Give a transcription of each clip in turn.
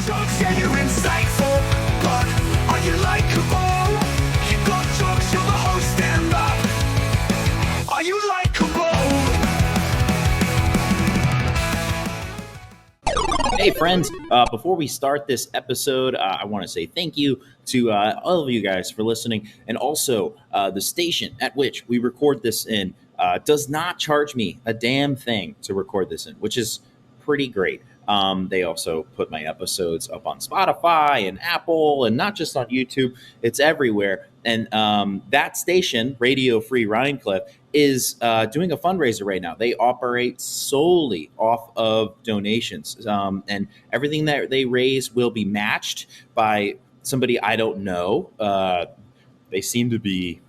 jokes, yeah, you're insightful, but are you likable? You got jokes, you're the host, stand up. Are you likable? Hey friends, before we start this episode, I want to say thank you to all of you guys for listening, and also the station at which we record this in does not charge me a damn thing to record this in, which is pretty great. They also put my episodes up on Spotify and Apple, and not just on YouTube, it's everywhere. And that station, Radio Free Rhinecliff, is doing a fundraiser right now. They operate solely off of donations, and everything that they raise will be matched by somebody I don't know. They seem to be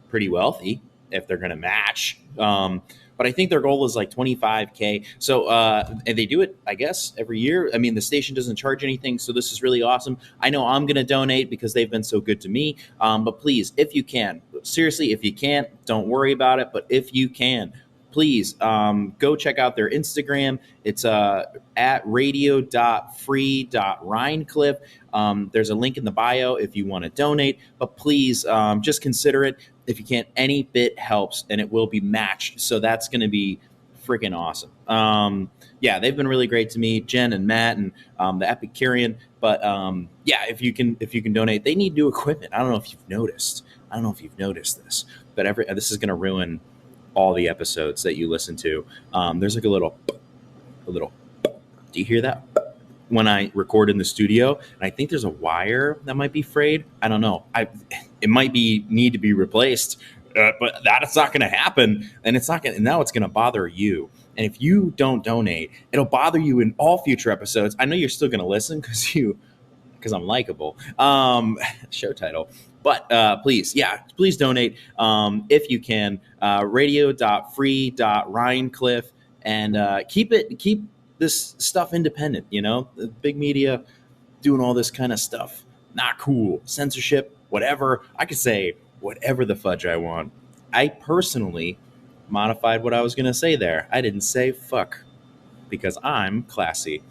pretty wealthy if they're going to match. But I think their goal is like 25K. So, and they do it, I guess, every year. I mean, the station doesn't charge anything, so this is really awesome. I know I'm going to donate because they've been so good to me. But please, if you can, seriously, if you can't, don't worry about it. But if you can, please go check out their Instagram. It's at radio.free.rhinecliff. There's a link in the bio if you want to donate. But please just consider it. If you can't, any bit helps, and it will be matched. So that's going to be freaking awesome. Yeah, they've been really great to me, Jen and Matt and the Epicurean. But yeah, if you can donate, they need new equipment. I don't know if you've noticed. This, but this is going to ruin all the episodes that you listen to. There's like a little. Do you hear that? When I record in the studio, and I think there's a wire that might be frayed. I don't know. It might need to be replaced, but that's not going to happen, and it's not going. And now it's going to bother you. And if you don't donate, it'll bother you in all future episodes. I know you're still going to listen because I'm likable. Show title. But please donate if you can. Radio.free.rhinecliff, and keep this stuff independent. You know, the big media doing all this kind of stuff, not cool. Censorship, whatever. I could say whatever the fudge I want. I personally modified what I was gonna say there. I didn't say fuck because I'm classy.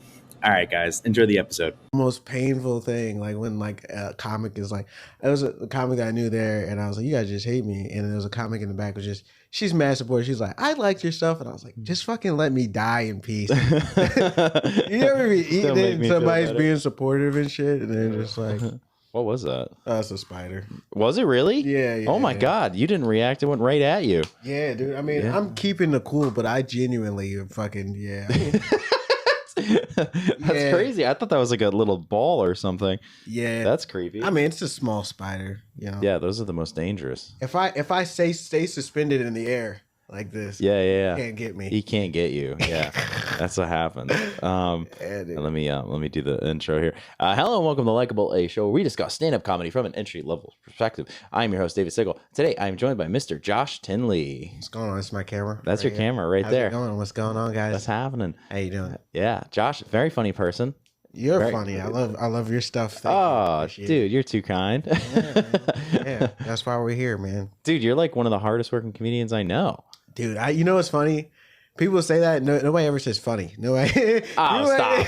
All right, guys, enjoy the episode. Most painful thing, like when like a comic is like, it was a comic that I knew there, and I was like, you guys just hate me. And there was a comic in the back was just, she's mad supportive. She's like, I liked your stuff, and I was like, just fucking let me die in peace. You ever be eating it and somebody's being supportive and shit, and they're just like, what was that? That's a spider. Was it really? Yeah. Oh my God, you didn't react. It went right at you. Yeah, dude. I mean, I'm keeping the cool, but I genuinely fucking I mean, That's crazy. I thought that was like a little ball or something. Yeah, that's creepy. I mean, it's a small spider, you know. Yeah, those are the most dangerous. If I stay suspended in the air like this, yeah, he can't get me. He can't get you. Yeah, that's what happens. Let me do the intro here. Hello and welcome to Likable, a show where we discuss stand-up comedy from an entry-level perspective. I'm your host, David Stickle. Today, I'm joined by Mr. Josh Tinley. What's going on? It's my camera. That's your camera right there. What's going on, guys? What's happening? How you doing? Yeah, Josh, very funny person. You're funny. I love your stuff. Dude, you're too kind. Yeah, that's why we're here, man. Dude, you're like one of the hardest working comedians I know. Dude, you know what's funny? People say that. Nobody ever says funny. Nobody. Stop.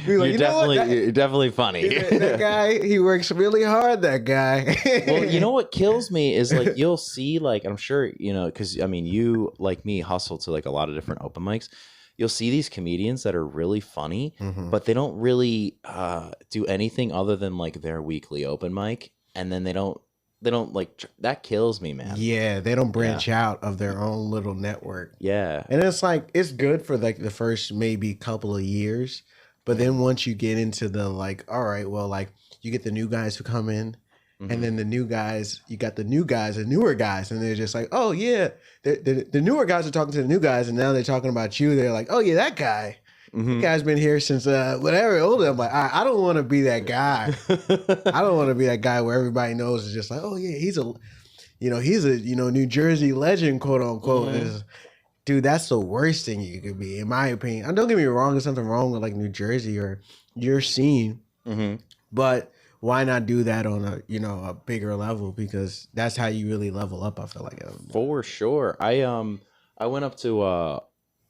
You're definitely funny. That guy, he works really hard, that guy. Well, you know what kills me is like, you'll see, like, I'm sure, you know, because I mean, you, like me, hustle to like a lot of different open mics. You'll see these comedians that are really funny, but they don't really do anything other than like their weekly open mic. And then they don't like, that kills me, man. Yeah, they don't branch out of their own little network. Yeah. And it's like, it's good for like the first maybe couple of years. But then once you get into the like, all right, well, like you get the new guys who come in, and then the new guys, you got the new guys and newer guys, and they're just like, oh yeah, the newer guys are talking to the new guys, and now they're talking about you. They're like, oh yeah, that guy. That guy's been here since whatever older. I'm like, I don't want to be that guy. I don't want to be that guy where everybody knows is just like, oh yeah, he's a New Jersey legend, quote unquote. Dude, that's the worst thing you could be, in my opinion. And don't get me wrong, there's something wrong with like New Jersey or your scene, but why not do that on a bigger level? Because that's how you really level up. I feel like for sure. I went up to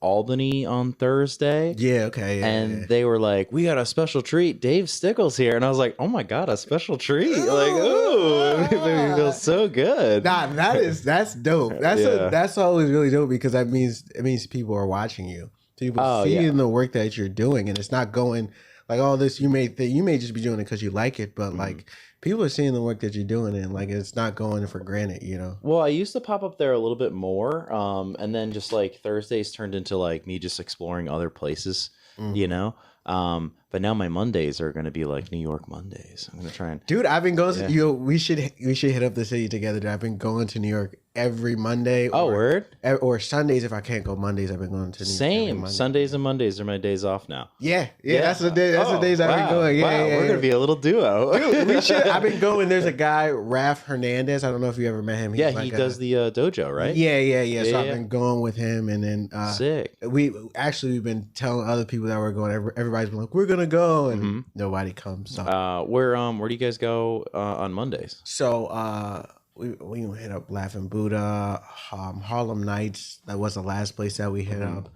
Albany on Thursday. Yeah, okay. Yeah, And yeah. they were like, "We got a special treat. Dave Stickle's here." And I was like, "Oh my God, a special treat. Like, ooh, it made me feel so good." Nah, that's dope. That's always really dope because it means people are watching you. People seeing the work that you're doing, and it's not going like all this. You may just be doing it because you like it, but like people are seeing the work that you're doing, and like it's not going for granted, you know. Well, I used to pop up there a little bit more, and then just like Thursdays turned into like me just exploring other places, you know. But now my Mondays are going to be like New York Mondays. I'm going to try and Dude, I've been going to we should hit up the city together. Dude. I've been going to New York every Monday. Or Sundays if I can't go Mondays. I've been going to New York. Same. Sundays and Mondays are my days off now. Yeah. That's the day. That's the days I've been going. Yeah, we're gonna be a little duo. Dude, we should. I've been going. There's a guy, Raf Hernandez. I don't know if you ever met him. He does the dojo, right? Yeah. So I've been going with him, and then sick. We've been telling other people that we're going. Everybody's been like, we're gonna go, and nobody comes. So. Where do you guys go on Mondays? So we hit up Laughing Buddha, Harlem Nights. That was the last place that we hit up.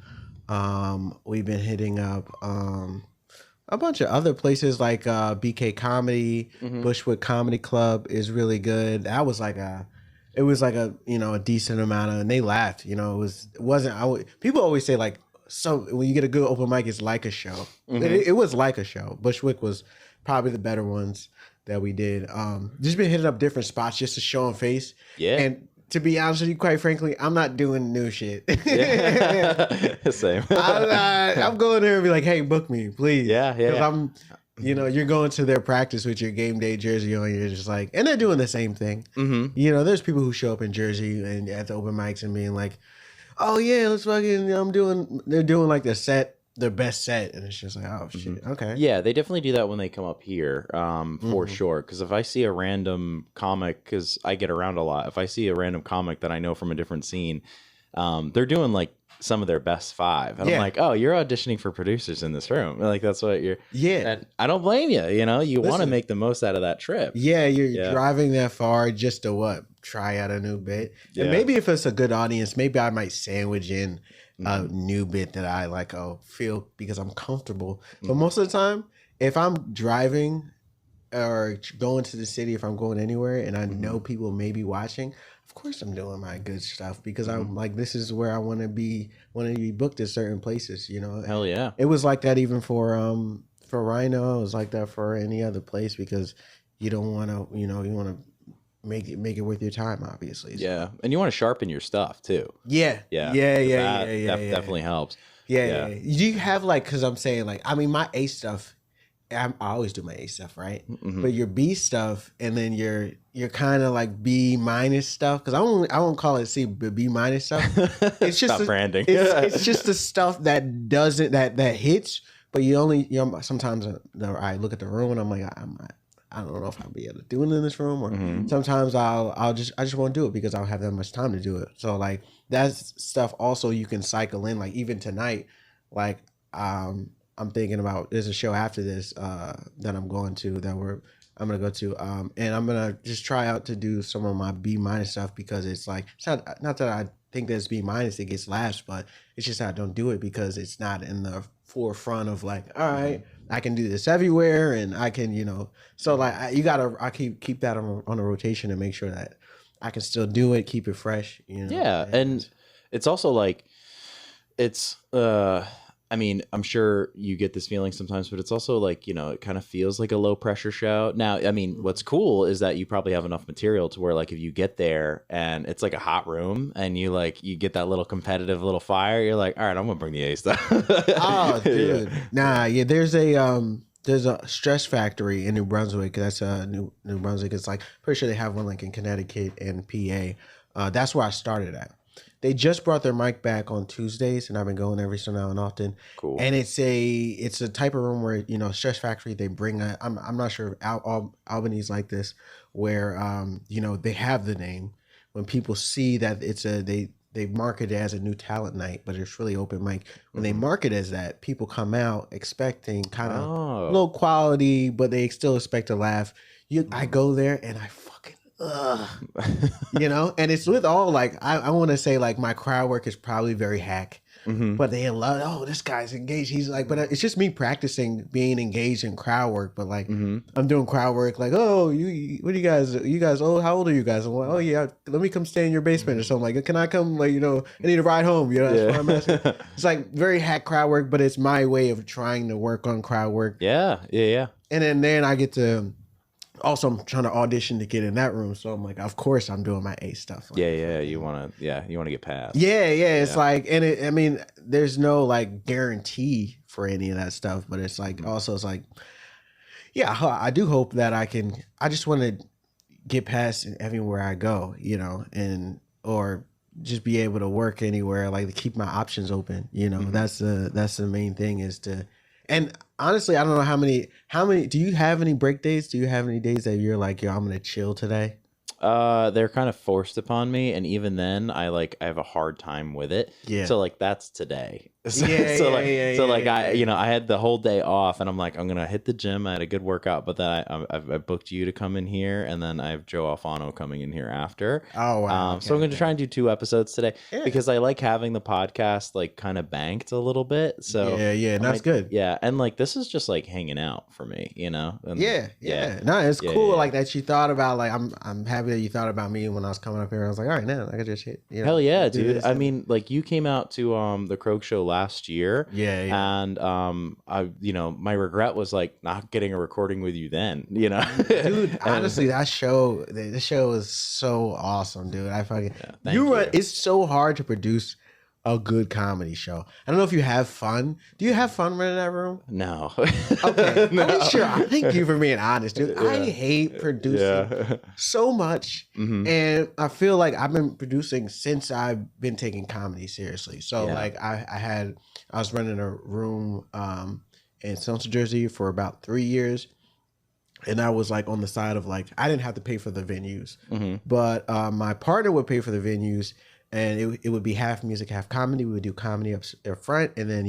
We've been hitting up a bunch of other places like BK Comedy, Bushwick Comedy Club is really good. That was like a decent amount of, and they laughed. You know, people always say like, so when you get a good open mic, it's like a show. It was like a show. Bushwick was probably the better ones that we did. Just been hitting up different spots just to show them face. Yeah. And to be honest with you, quite frankly, I'm not doing new shit. Same. I'm going there and be like, hey, book me, please. Yeah. I'm, you're going to their practice with your game day jersey on. You're just like, and they're doing the same thing. You know, there's people who show up in jersey and at the open mics and being like, oh yeah, let's fucking, they're doing like their best set, and it's just like, oh shit, okay. Yeah, they definitely do that when they come up here, for sure. Because if I see a random comic, because I get around a lot, if I see a random comic that I know from a different scene, they're doing like some of their best five, and I'm like, oh, you're auditioning for producers in this room, like that's what you're. Yeah, and I don't blame you. You know, you want to make the most out of that trip. Yeah, you're driving that far just to try out a new bit, and maybe if it's a good audience, maybe I might sandwich in a new bit that I like feel because I'm comfortable. But most of the time, if I'm driving or going to the city, if I'm going anywhere and I know people may be watching, of course I'm doing my good stuff because I'm like, this is where I want to be booked at certain places, you know. Hell yeah. It was like that even for Rhino. It was like that for any other place because you don't want to, you want to make it worth your time, obviously. So. Yeah, and you want to sharpen your stuff too. Yeah. That definitely helps. Yeah. Do you have because I'm saying my A stuff, I always do my A stuff, right? But your B stuff, and then your kind of like B minus stuff, because I won't call it C, but B minus stuff. It's just branding. It's just the stuff that doesn't that hits, but sometimes I look at the room and I'm like, I don't know if I'll be able to do it in this room, or sometimes I just won't do it because I don't have that much time to do it. So like that's stuff also you can cycle in. Like even tonight, I'm thinking about there's a show after this that I'm going to I'm gonna go to and I'm gonna just try out to do some of my B minus stuff because it's like it's not that I think there's B minus it gets laughs, but it's just I don't do it because it's not in the forefront of like, all right, I can do this everywhere and I can, so like I keep that on a rotation and make sure that I can still do it, keep it fresh, Yeah, and it's also like it's I'm sure you get this feeling sometimes, but it's also like, it kind of feels like a low pressure show. Now, what's cool is that you probably have enough material to where like if you get there and it's like a hot room and you get that little competitive little fire, you're like, all right, I'm gonna bring the A stuff. Oh, dude. There's a Stress Factory in New Brunswick. That's New Brunswick. It's like pretty sure they have one like in Connecticut and PA. That's where I started at. They just brought their mic back on Tuesdays, and I've been going every so now and often. Cool. And it's a type of room where Stress Factory. They bring I'm not sure if Albany's like this, where they have the name. When people see that they market it as a new talent night, but it's really open mic. When they market as that, people come out expecting kind of low quality, but they still expect to laugh. I go there and I fucking. And it's with all like I want to say like my crowd work is probably very hack, but they love, oh, this guy's engaged. He's like, but it's just me practicing being engaged in crowd work. But like, I'm doing crowd work, like, oh, what do you guys, oh, how old are you guys? I'm like, oh yeah, let me come stay in your basement or something. Like, can I come? Like, I need a ride home. That's what I'm asking. It's like very hack crowd work, but it's my way of trying to work on crowd work. Yeah. And then I get to. Also, I'm trying to audition to get in that room, so I'm like, of course, I'm doing my A stuff. Like, You want to get past. Yeah. It's like, and I mean, there's no like guarantee for any of that stuff, but it's like, also, it's like, yeah, I do hope that I just want to get past everywhere I go, and or just be able to work anywhere, like to keep my options open. That's the main thing is to. And honestly, I don't know how many, do you have any break days? Do you have any days that you're like, yo, I'm going to chill today? They're kind of forced upon me. And even then I have a hard time with it. Yeah. So like, that's today. I had the whole day off and I'm like, I'm going to hit the gym. I had a good workout, but then I booked you to come in here. And then I have Joe Alfano coming in here after. Oh, wow. So I'm going to try and do 2 episodes today because I like having the podcast like kind of banked a little bit. So that's good. Yeah. And like, this is just like hanging out for me, And, No, it's cool. Like that you thought about, like, I'm happy that you thought about me when I was coming up here. I was like, all right, now I could just hit. Hell yeah, dude. I mean, like you came out to the Croak Show last year. Yeah. And my regret was like not getting a recording with you then, Dude, honestly, the show is so awesome, dude. I fucking it's so hard to produce a good comedy show. I don't know if you have fun. Do you have fun running that room? No. Okay. No. I'm sure. Thank you for being honest, dude. I hate producing so much. And I feel like I've been producing since I've been taking comedy seriously. So like I was running a room in Central Jersey for about 3 years. And I was like on the side of like, I didn't have to pay for the venues, but my partner would pay for the venues. And it would be half music, half comedy. We would do comedy up front, and then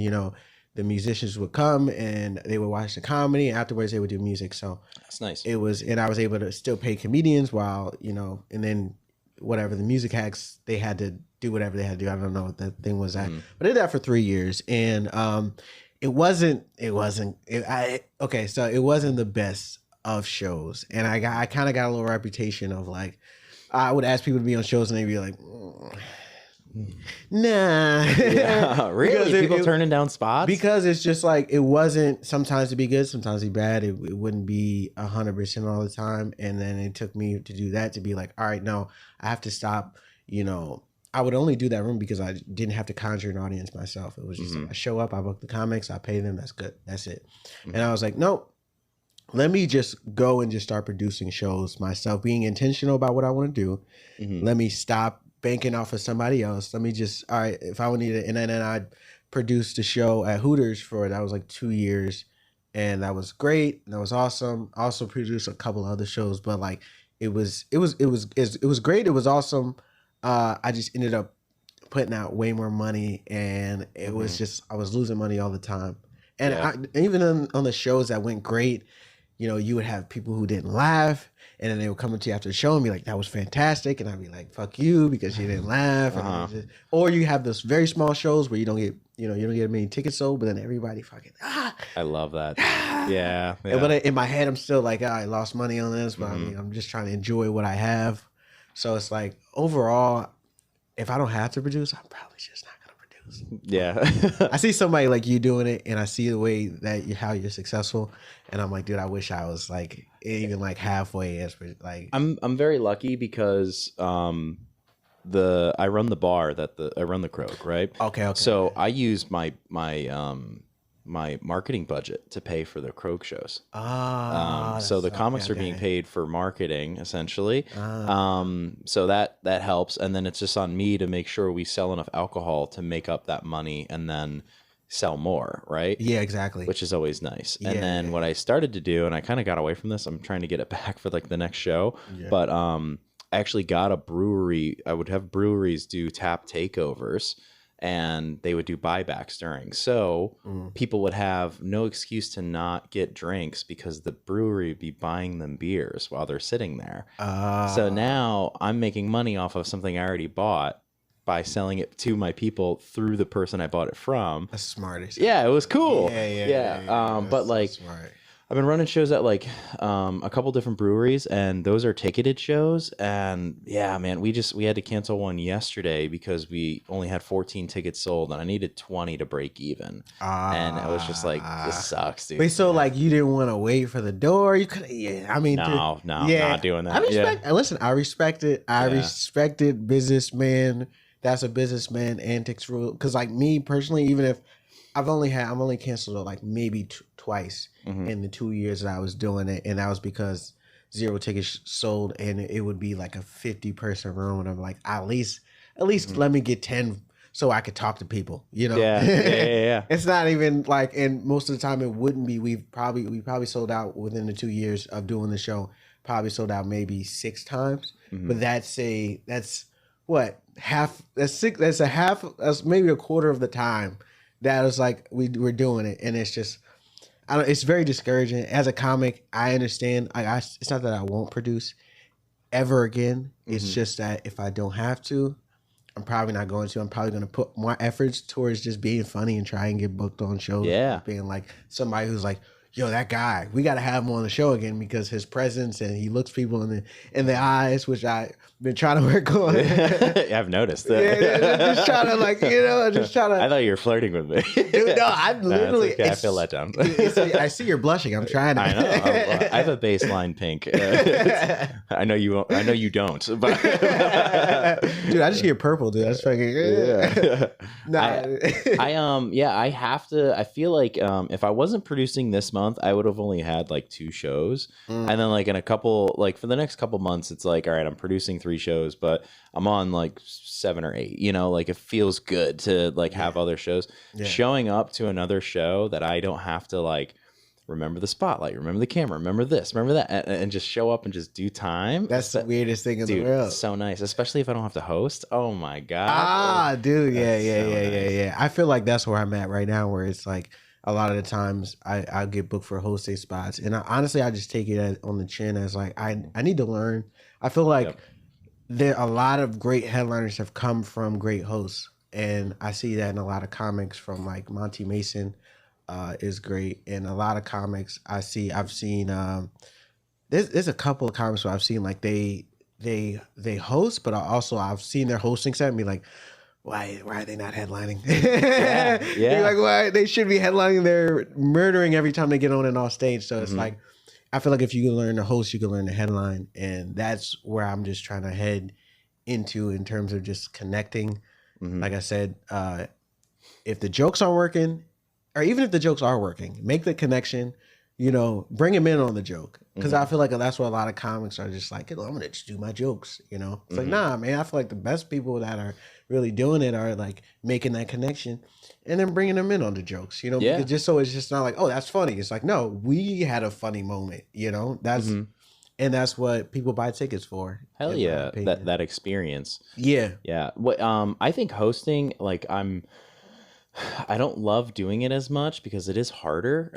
the musicians would come and they would watch the comedy. And afterwards, they would do music. So that's nice. And I was able to still pay comedians while and then whatever the music acts, they had to do whatever they had to do. I don't know what that thing was at, but I did that for 3 years, and it wasn't the best of shows, and I kind of got a little reputation of like. I would ask people to be on shows and they'd be like, nah. Yeah, really? People turning down spots? Because it's just like, it wasn't sometimes to be good, sometimes to be bad. It wouldn't be 100% all the time. And then it took me to do that to be like, all right, no, I have to stop. I would only do that room because I didn't have to conjure an audience myself. It was just like, I show up, I book the comics, I pay them, that's good. That's it. And I was like, nope. Let me just go and just start producing shows myself, being intentional about what I want to do. Let me stop banking off of somebody else. Let me just, all right, if I would need it. And then I produced a show at Hooters that was like 2 years. And that was great. And that was awesome. I also produced a couple other shows, but like it was great. It was awesome. I just ended up putting out way more money, and it was just, I was losing money all the time. And even on the shows that went great, you would have people who didn't laugh, and then they would come up to you after the show and be like, that was fantastic. And I'd be like, fuck you, because you didn't laugh. Or you have those very small shows where you don't get many tickets sold, but then everybody fucking, I love that. Yeah. But in my head, I'm still like, I lost money on this, but I mean, I'm just trying to enjoy what I have. So it's like, overall, if I don't have to produce, I'm probably just not going to produce. Yeah. I see somebody like you doing it, and I see the way that how you're successful, and I'm like, dude, I wish I was like even like halfway as like. I'm very lucky because I run the bar I run the Croak, right? Okay. So I use my marketing budget to pay for the Croak shows. So the comics are being paid for marketing essentially. So that helps, and then it's just on me to make sure we sell enough alcohol to make up that money and then sell more, right? Yeah, exactly. Which is always nice. And then what I started to do, and I kind of got away from this, I'm trying to get it back for like the next show, but I actually got a brewery. I would have breweries do tap takeovers, and they would do buybacks during. So people would have no excuse to not get drinks because the brewery would be buying them beers while they're sitting there. So now I'm making money off of something I already bought by selling it to my people through the person I bought it from. That's smart. Yeah, it was cool. Yeah. But like, so smart. I've been running shows at like a couple different breweries, and those are ticketed shows. And yeah, man, we had to cancel one yesterday because we only had 14 tickets sold, and I needed 20 to break even. And I was just like, this sucks, dude. Wait, so like you didn't want to wait for the door? You could, I mean, No, I'm not doing that. I respect. Listen, I respect it. I respect it, businessman. That's a businessman antics rule. Because like me personally, even if I've only canceled it like maybe twice in the 2 years that I was doing it, and that was because 0 tickets sold, and it would be like a 50-person room, and I'm like, at least let me get 10 so I could talk to people, you know? Yeah. It's not even like, and most of the time it wouldn't be. We probably sold out within the 2 years of doing the show. Probably sold out maybe 6 times, but that's what half. That's maybe a quarter of the time. That was like we're doing it, and it's just, it's very discouraging. As a comic, I understand. It's not that I won't produce ever again. It's just that if I don't have to, I'm probably not going to. I'm probably going to put more efforts towards just being funny and try and get booked on shows. Yeah, being like somebody who's like, yo, that guy, we got to have him on the show again because his presence, and he looks people in the eyes, which I've been trying to work on. I've noticed that. Just trying to I thought you were flirting with me. Dude, no, I'm literally. Okay. I feel let down. I see you're blushing. I'm trying to. I know. I have a baseline pink. I know you won't. I know you don't. But dude, I just get purple, dude. That's fucking. Yeah. Nah. I have to. I feel like if I wasn't producing this month, I would have only had like 2 shows, and then like in a couple, like for the next couple months, it's like, all right, I'm producing 3 shows, but I'm on like 7 or 8. You know, like it feels good to like have other shows. Showing up to another show that I don't have to like remember the spotlight, remember the camera, remember this, remember that, and just show up and just do time. That's the weirdest thing in the world. It's so nice, especially if I don't have to host. Oh my god. Dude, yeah. I feel like that's where I'm at right now, where it's like a lot of the times I get booked for hosting spots, and honestly I just take it on the chin as like I need to learn. I feel like there a lot of great headliners have come from great hosts, and I see that in a lot of comics. From like Monty Mason is great, and a lot of comics I've seen there's a couple of comics where I've seen like they host, but I've seen their hosting set and be like, why are they not headlining? You're like, why they should be headlining? They're murdering every time they get on and off stage. So it's like, I feel like if you can learn to host, you can learn to headline, and that's where I'm just trying to head into in terms of just connecting. Like I said, if the jokes aren't working, or even if the jokes are working, make the connection. You know, bring him in on the joke, because I feel like that's what a lot of comics are just like. I'm gonna just do my jokes. You know, it's like, nah, man. I feel like the best people that are really doing it are like making that connection and then bringing them in on the jokes. You know, because just so it's just not like, oh, that's funny. It's like, no, we had a funny moment. You know, that's and that's what people buy tickets for. Hell yeah, that experience. Yeah. What I think hosting, like I don't love doing it as much because it is harder.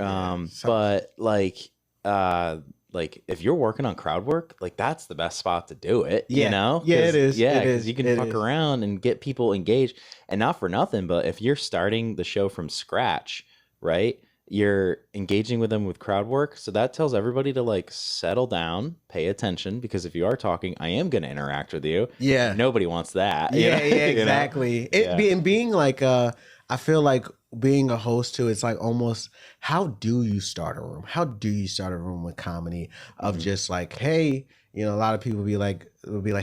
But like if you're working on crowd work, like that's the best spot to do it. You know? Yeah, it is. Yeah, because you can fuck around and get people engaged, and not for nothing, but if you're starting the show from scratch, right? You're engaging with them with crowd work, so that tells everybody to like settle down, pay attention, because if you are talking, I am going to interact with you. Yeah, nobody wants that. Yeah, exactly. Being like I feel like being a host too, it's like almost, how do you start a room? How do you start a room with comedy of just like, hey, you know, a lot of people will be like,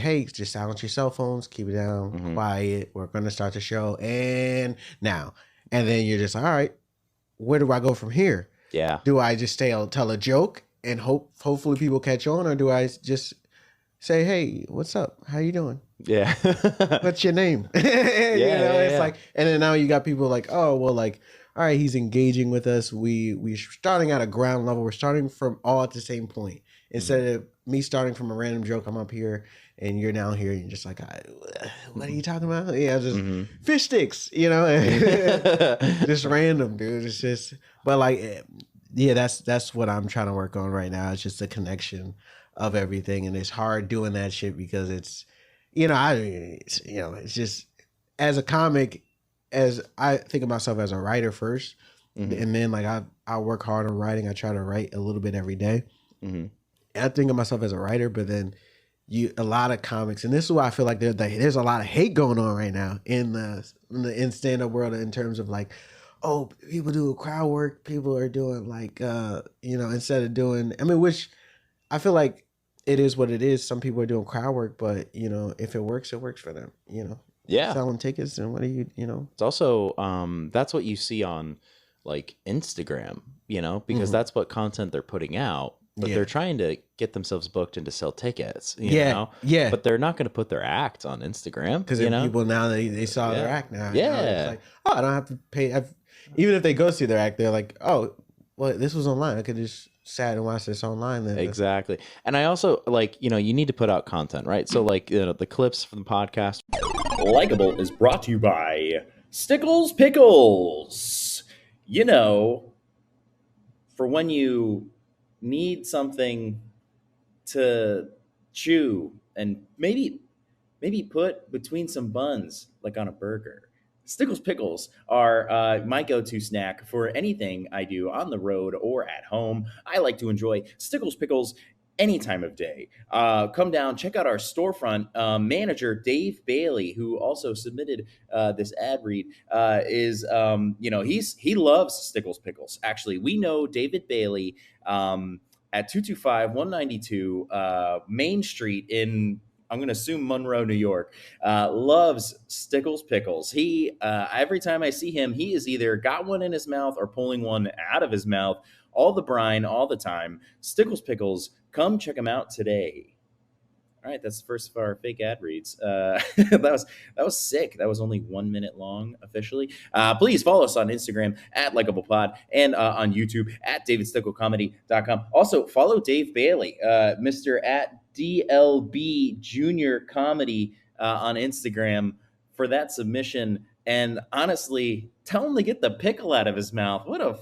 hey, just silence your cell phones, keep it down, quiet. We're going to start the show. And now, and then you're just like, all right, where do I go from here? Yeah. Do I just tell a joke and hopefully people catch on, or do I just say, hey, what's up? How you doing? Yeah. What's your name? It's like, and then now you got people like, oh, well, like, all right, he's engaging with us. We're starting at a ground level. We're starting from all at the same point. Instead of me starting from a random joke, I'm up here and you're down here and you're just like, what are you talking about? Yeah, just fish sticks, you know, just random, dude. It's just, but like, yeah, that's what I'm trying to work on right now. It's just the connection of everything. And it's hard doing that shit because it's, it's just, as a comic, as I think of myself as a writer first, and then like I work hard on writing. I try to write a little bit every day. And I think of myself as a writer, but then a lot of comics, and this is why I feel like there's a lot of hate going on right now in the stand-up world in terms of like, oh, people do crowd work, people are doing like instead of doing, I mean, which I feel like it is what it is. Some people are doing crowd work, but if it works for them, Yeah. selling tickets, and what do It's also that's what you see on like Instagram, because that's what content they're putting out. But they're trying to get themselves booked and to sell tickets, you know? Yeah. But they're not going to put their act on Instagram. Because people now, they saw their act now. Yeah. Now it's like, oh, I don't have to pay. Even if they go see their act, they're like, oh, well, this was online. I could just sat and watch this online. Then. Exactly. And I also, like, you need to put out content, right? So, like, the clips from the podcast. Likable is brought to you by Stickles Pickles. For when you need something to chew and maybe put between some buns, like on a burger. Stickles Pickles are my go-to snack for anything I do on the road or at home. I like to enjoy Stickles Pickles any time of day. Come down, check out our storefront. Manager Dave Bailey, who also submitted this ad read, he loves Stickles Pickles. Actually, we know David Bailey at 225-192 Main Street in, I'm going to assume Monroe, New York, loves Stickles Pickles. He, every time I see him, he is either got one in his mouth or pulling one out of his mouth. All the brine, all the time. Stickles Pickles, come check them out today. All right, that's the first of our fake ad reads. That was sick. That was only 1 minute long officially. Please follow us on Instagram at LikeablePod and on YouTube at DavidStickleComedy.com. Also, follow Dave Bailey, Mr. at DLB Junior Comedy on Instagram for that submission. And honestly, tell him to get the pickle out of his mouth. What a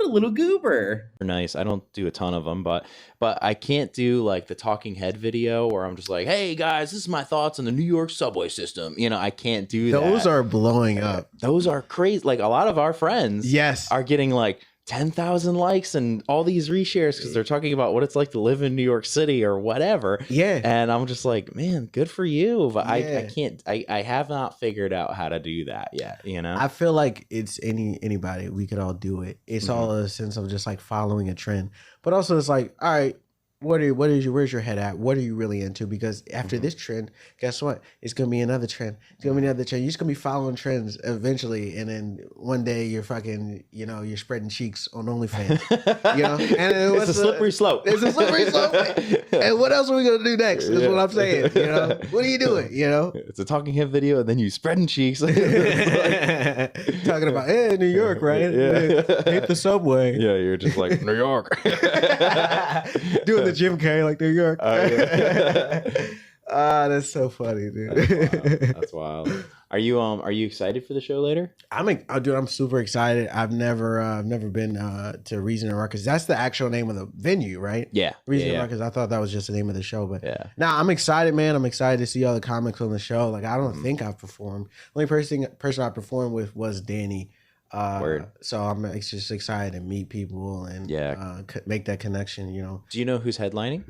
little goober. Nice. I don't do a ton of them, but I can't do like the talking head video where I'm just like, hey guys, this is my thoughts on the New York subway system. I can't do that. Those are blowing up. Those are crazy. Like a lot of our friends are getting like 10,000 likes and all these reshares because they're talking about what it's like to live in New York City or whatever. Yeah. And I'm just like, man, good for you. But I can't, I have not figured out how to do that yet, I feel like it's anybody. We could all do it. It's all a sense of just like following a trend. But also it's like, all right, where's your head at? What are you really into? Because after this trend, guess what? It's gonna be another trend. It's gonna be another trend. You're just gonna be following trends eventually, and then one day you're fucking, you're spreading cheeks on OnlyFans. And it's a slippery slope. It's a slippery slope. And what else are we gonna do next? Is what I'm saying. What are you doing? It's a talking head video, and then you spreading cheeks. Talking about New York, right? Hate the subway. Yeah, you're just like New York. Doing the Jim Carrey like New York. That's so funny, dude. That's wild. Are you excited for the show later? I'm super excited. I've never been to Reason and Ruckus. That's the actual name of the venue, right? Yeah. Reason and Ruckus. I thought that was just the name of the show, but now I'm excited, man. I'm excited to see all the comics on the show. Like I don't think I've performed. The only person I performed with was Danny. So I'm just excited to meet people and make that connection. Do you know who's headlining?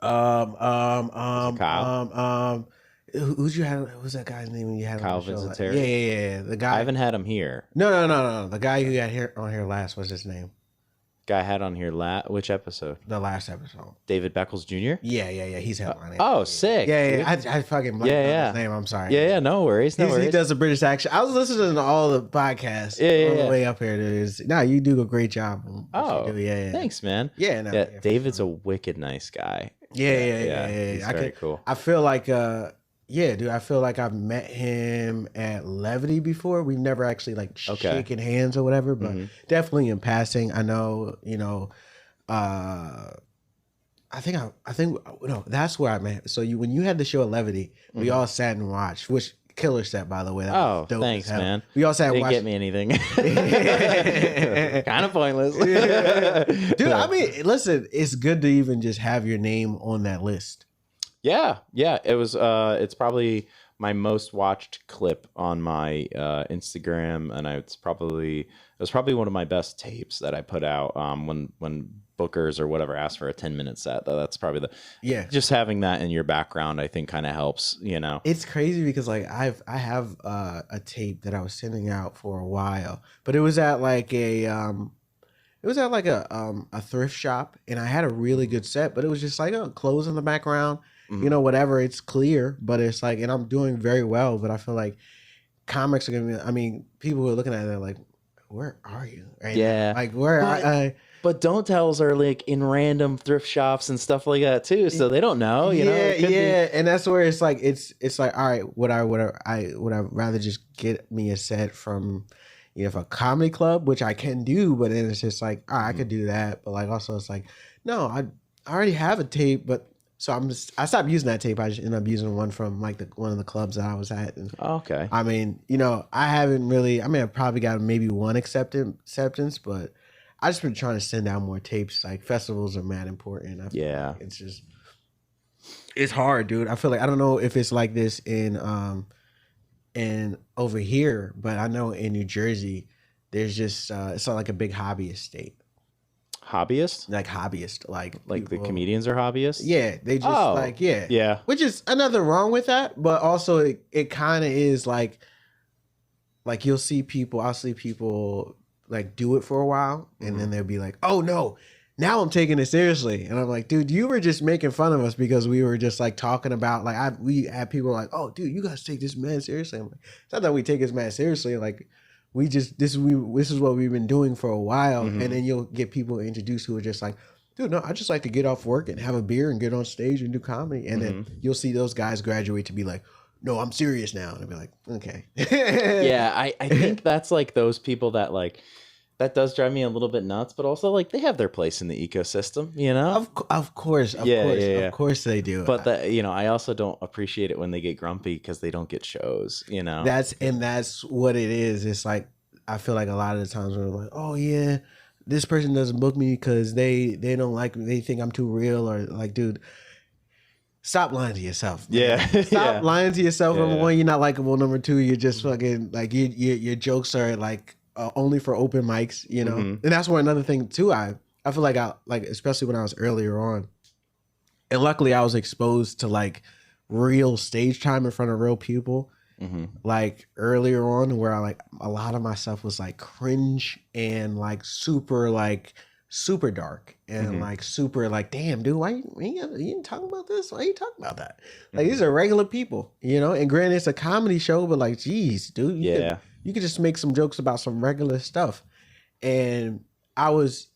Kyle. Who's that guy's name you had? Kyle Vincenteri. Yeah. The guy. I haven't had him here. No. The guy who had on here last. What's his name? Guy had on here which episode? The last episode. David Beckles Jr. Yeah. He's headlining. Oh, sick. Yeah. I fucking blanked on his name. I'm sorry. Yeah. No worries. He does a British accent. I was listening to all the podcasts. On the way up here. You do a great job. Yeah. Thanks, man. Yeah. David's a wicked nice guy. Yeah. He's very cool. I feel like dude, I feel like I've met him at Levity before. We've never actually like shaken hands or whatever, but definitely in passing. I know, I think that's where I met. So when you had the show at Levity, we all sat and watched, which killer set, by the way. That was dope. Thanks, man. We all sat and watched. Didn't get me anything. Kind of pointless. Dude, I mean, listen, it's good to even just have your name on that list. Yeah. It was. It's probably my most watched clip on my Instagram, and it was probably one of my best tapes that I put out when bookers or whatever ask for a 10-minute set. That's probably just having that in your background, I think, kind of helps. It's crazy because like I have a tape that I was sending out for a while, but it was at like a thrift shop, and I had a really good set, but it was just like clothes in the background. Whatever, it's clear, but it's like, and I'm doing very well, but I feel like comics are gonna be, I mean, people who are looking at it, they're like, where are you? Right now? Like, where but don't tells are like in random thrift shops and stuff like that too, so they don't know, you know? And that's where it's like, it's like, all right, would I rather just get me a set from, if a comedy club, which I can do, but then it's just like, all right, I could do that, but like also it's like, no, I already have a tape, but so I stopped using that tape. I just ended up using one from like one of the clubs that I was at. And, okay. I mean, I haven't really. I mean, I've probably got maybe one acceptance, but I just been trying to send out more tapes. Like festivals are mad important. It's just, it's hard, dude. I feel like I don't know if it's like this in over here, but I know in New Jersey, there's just it's not like a big hobbyist state. Hobbyist, like people, the comedians are hobbyists. Yeah, they just yeah, which is nothing wrong with that, but also it kind of is like I'll see people like do it for a while, and then they'll be like, oh no, now I'm taking it seriously, and I'm like, dude, you were just making fun of us because we were just like talking about like we had people like, oh dude, you guys take this man seriously. I'm like, it's not that we take this man seriously, like. This is what we've been doing for a while, and then you'll get people introduced who are just like, dude, no, I just like to get off work and have a beer and get on stage and do comedy, and then you'll see those guys graduate to be like, no, I'm serious now, and I'll be like, okay. Yeah, I think that's like those people that like that does drive me a little bit nuts, but also like they have their place in the ecosystem, Of course, of course they do. But I also don't appreciate it when they get grumpy because they don't get shows. That's what it is. It's like I feel like a lot of the times when I'm like, oh yeah, this person doesn't book me because they don't like me, they think I'm too real, or like, dude. Stop lying to yourself. Man. Yeah. Stop lying to yourself. Number one, you're not likable. Number two, you're just fucking like your jokes are like only for open mics, and that's where another thing too. I feel like especially when I was earlier on, and luckily I was exposed to like real stage time in front of real people, like earlier on, where I like a lot of my stuff was like cringe and like super dark and like super like, damn dude, why you didn't talk about this? Why you talking about that? Like these are regular people, and granted it's a comedy show, but like, geez, dude, you could just make some jokes about some regular stuff. And I was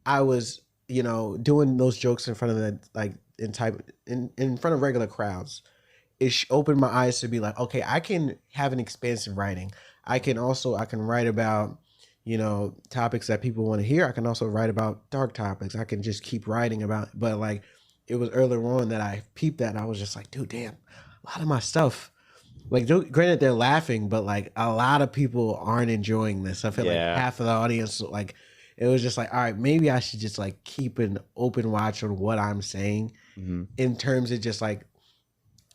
doing those jokes in front of in front of regular crowds. It opened my eyes to be like, okay, I can have an expansive writing. I can write about topics that people want to hear. I can also write about dark topics. I can just keep writing about, but like it was earlier on that I peeped that, and I was just like, dude, damn, a lot of my stuff, like, granted they're laughing, but like a lot of people aren't enjoying this. I feel like half of the audience, like, it was just like, all right, maybe I should just like keep an open watch on what I'm saying in terms of just like,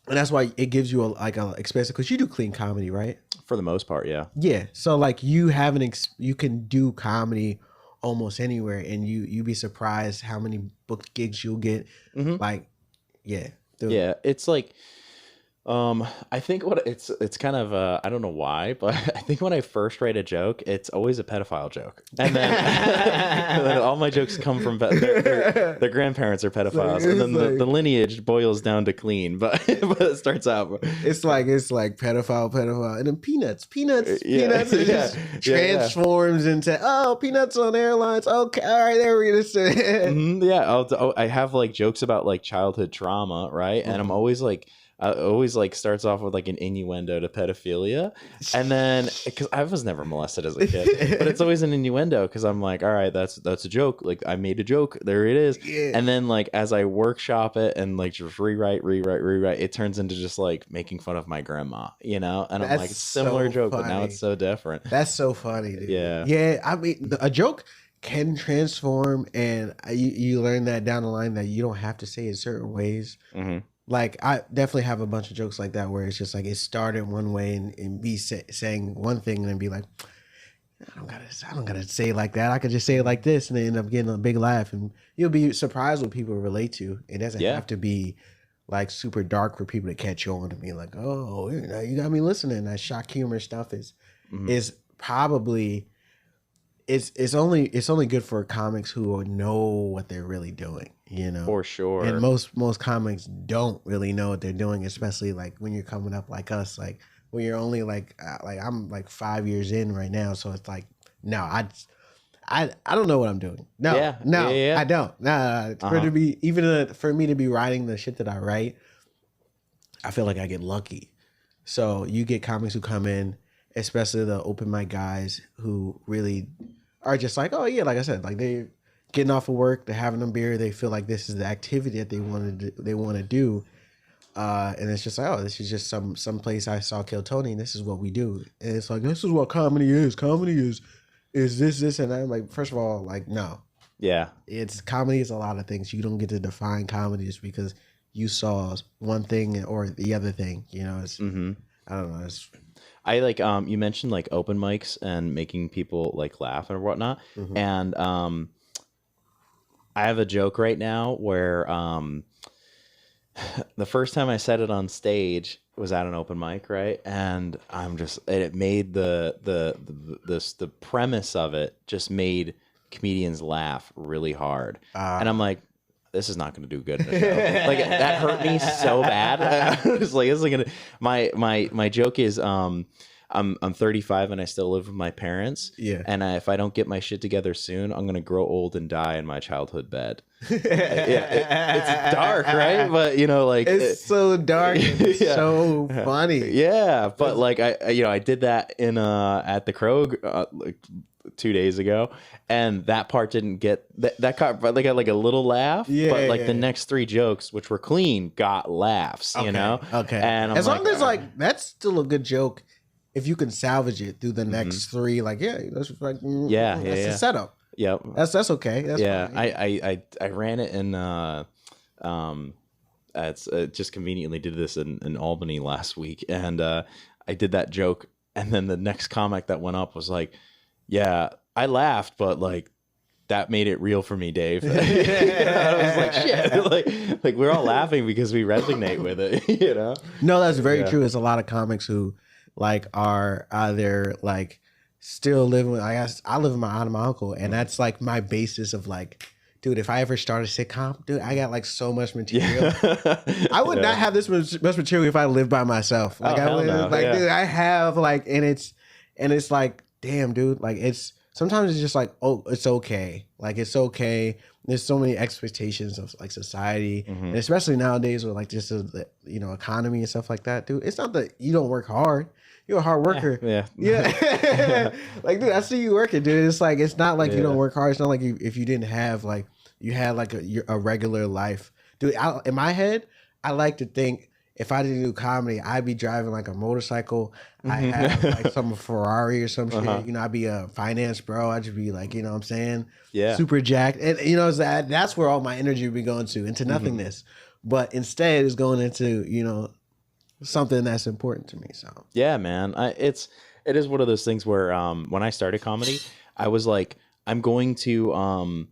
and that's why it gives you a expensive, because you do clean comedy, right? For the most part, yeah. Yeah. So like you have you can do comedy almost anywhere, and you'd be surprised how many booked gigs you'll get. Like, yeah. Dude. Yeah. It's like, I think it's kind of I don't know why, but I think when I first write a joke, it's always a pedophile joke, and then, and then all my jokes come from their grandparents are pedophiles, and then the lineage boils down to clean, but it starts out it's like pedophile, and then peanuts, it just transforms into peanuts on airlines. Okay, all right, there we go. I have like jokes about like childhood trauma, right, and I'm always like. Always like starts off with like an innuendo to pedophilia, and then because I was never molested as a kid, but it's always an innuendo because I'm like, all right, that's a joke. Like I made a joke, there it is. And then like as I workshop it and like just rewrite, it turns into just like making fun of my grandma, and I'm like, similar joke, but now it's so different. That's so funny, dude. Yeah. I mean, a joke can transform, and you learn that down the line that you don't have to say it certain ways. like I definitely have a bunch of jokes like that where it's just like it started one way and be saying one thing and then be like, I don't gotta say it like that. I could just say it like this, and they end up getting a big laugh, and you'll be surprised what people relate to. It doesn't Yeah. have to be like super dark for people to catch on and be like, oh, you got me listening. That shock humor stuff is probably it's only good for comics who know what they're really doing, you know. For sure. And most comics don't really know what they're doing, especially like when you're coming up like us, like when you're only like I'm like 5 years in right now, so it's like no, I don't know what I'm doing. No, Yeah. no, Yeah. I don't. Nah, for me to be writing the shit that I write, I feel like I get lucky. So you get comics who come in, especially the open mic guys who really are just like, oh yeah, like I said, like they're getting off of work, they're having a beer, they feel like this is the activity that they want to do. And it's just like, oh, this is just some place I saw Kill Tony, and this is what we do. And it's like, this is what comedy is. Comedy is this, and I'm like, first of all, like, no. Yeah. It's comedy is a lot of things. You don't get to define comedy just because you saw one thing or the other thing. You know, it's I don't know. It's I like you mentioned like open mics and making people like laugh or whatnot. And I have a joke right now where the first time I said it on stage was at an open mic, right? And it made the premise of it just made comedians laugh really hard. And I'm like, this is not going to do good in the show. Like that hurt me so bad. I was like, this is gonna. My joke is I'm 35 and I still live with my parents. Yeah. And if I don't get my shit together soon, I'm gonna grow old and die in my childhood bed. It's dark, right? But you know, like it's so dark. It's so funny. Yeah, but like I did that in at the Krog like 2 days ago, and that part didn't get that got like a little laugh. Yeah, but like the next 3 jokes, which were clean, got laughs. Okay, You know. Okay. And I'm as long as "Ah." like that's still a good joke, if you can salvage it through the next 3, like that's like Yeah, that's yeah. the setup. Yep. That's okay. That's Yeah, fine. I ran it in it's just conveniently did this in Albany last week, and I did that joke, and then the next comic that went up was like, yeah, I laughed, but like that made it real for me, Dave. I was like, shit, like we're all laughing because we resonate with it, you know. No, that's very true. There's a lot of comics who like are either like still living with, I live with my aunt and my uncle, and that's like my basis of like, dude, if I ever start a sitcom, dude, I got like so much material. I would not have this much material if I lived by myself. Like I would, dude, I have like, and it's like, damn, dude, like it's sometimes it's just like, oh, it's okay. Like it's okay. There's so many expectations of like society, and especially nowadays with like just the economy and stuff like that, dude. It's not that you don't work hard. You're a hard worker. Yeah. Like, dude, I see you working, dude. It's like, it's not like you don't work hard. It's not like if you didn't have like, you had like a regular life. Dude, in my head, I like to think if I didn't do comedy, I'd be driving like a motorcycle. I have like some Ferrari or some shit. I'd be a finance bro. I'd just be like, you know what I'm saying? Yeah. Super jacked. And that's where all my energy would be going to, into nothingness. But instead it's going into, something that's important to me. So yeah, man, it is one of those things where when I started comedy, I was like, I'm going to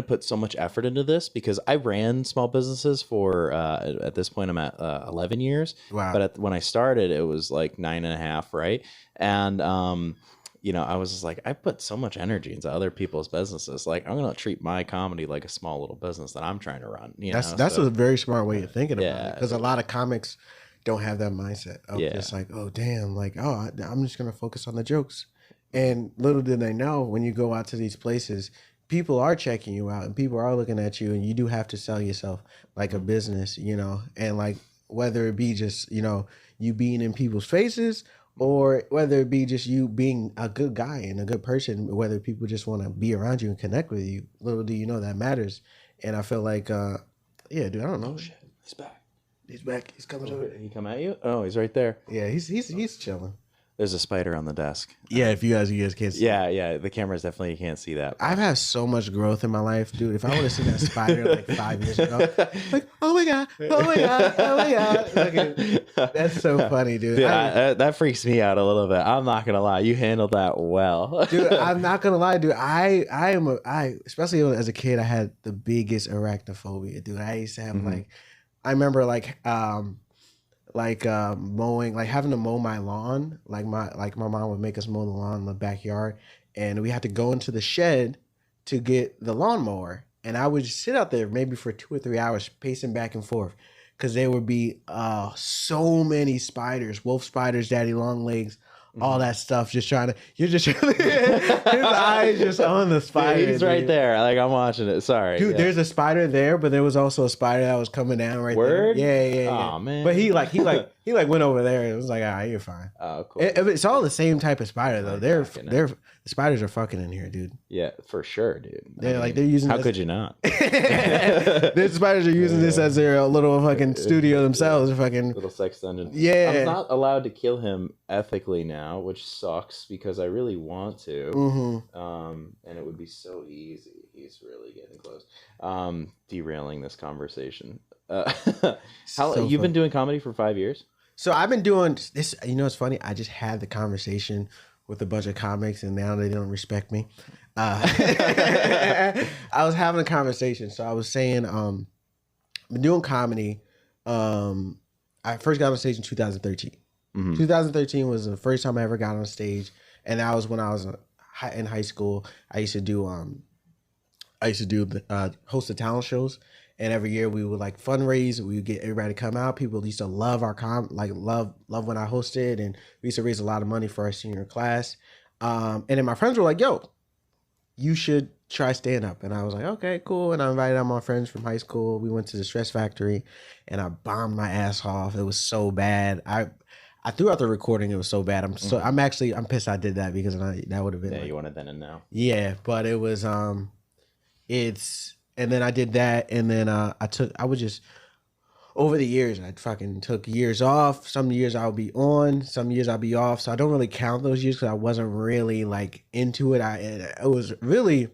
put so much effort into this because I ran small businesses for at this point I'm at 11 years. Wow. But when I started, it was like 9.5, right? And I was just like, I put so much energy into other people's businesses. Like, I'm gonna treat my comedy like a small little business that I'm trying to run. That's a very smart way of thinking about Yeah. it, because a lot of comics don't have that mindset of just like, oh damn, like, oh, I'm just gonna focus on the jokes. And little did they know, when you go out to these places, people are checking you out and people are looking at you, and you do have to sell yourself like a business, and like whether it be just you being in people's faces, or whether it be just you being a good guy and a good person, whether people just want to be around you and connect with you. Little do you know that matters. And I feel like yeah, dude, I don't know. Oh shit, he's back. He's back. He's coming over. He come at you? Oh, he's right there. Yeah, he's chilling. There's a spider on the desk. Yeah, if you guys can't see. Yeah. The cameras definitely can't see that. I've had so much growth in my life, dude. If I would have seen that spider like 5 years ago, like, oh my god, oh my god, oh my god. That's so funny, dude. Dude, that freaks me out a little bit. I'm not gonna lie, you handled that well. Dude, I'm not gonna lie, dude. I especially as a kid, I had the biggest arachnophobia, dude. I used to have I remember mowing, like having to mow my lawn. Like my mom would make us mow the lawn in the backyard, and we had to go into the shed to get the lawnmower. And I would just sit out there maybe for 2 or 3 hours pacing back and forth because there would be so many spiders, wolf spiders, daddy long legs, all that stuff. His eyes just on the spider. Dude, he's right there. Like, I'm watching it. Sorry. Dude, there's a spider there, but there was also a spider that was coming down right Word? there. Yeah. Oh, man. But he went over there. And it was like, all right, you're fine. Oh, cool. It's all the same type of spider though. The spiders are fucking in here, dude. Yeah, for sure, dude. They're using. How could you not? The spiders are using this as their little fucking studio themselves. Fucking little sex dungeon. Yeah. I'm not allowed to kill him ethically now, which sucks because I really want to. And it would be so easy. He's really getting close. Derailing this conversation. You've been doing comedy for 5 years? So I've been doing this. You know, it's funny. I just had the conversation with a bunch of comics, and now they don't respect me. I was having a conversation. So I was saying, I've been doing comedy. I first got on stage in 2013. 2013 was the first time I ever got on stage, and that was when I was in high school. I used to do host the talent shows, and every year we would fundraise. We would get everybody to come out. People used to love our love when I hosted, and we used to raise a lot of money for our senior class. And then my friends were like, "Yo, you should try stand up." And I was like, "Okay, cool." And I invited all my friends from high school. We went to the Stress Factory, and I bombed my ass off. It was so bad. I threw out the recording. It was so bad. I'm pissed I did that because that would have been. Yeah, you wanted then and now. Yeah, but it was and then I did that, and then over the years, I fucking took years off. Some years I'll be on, some years I'll be off. So I don't really count those years because I wasn't really into it. It was really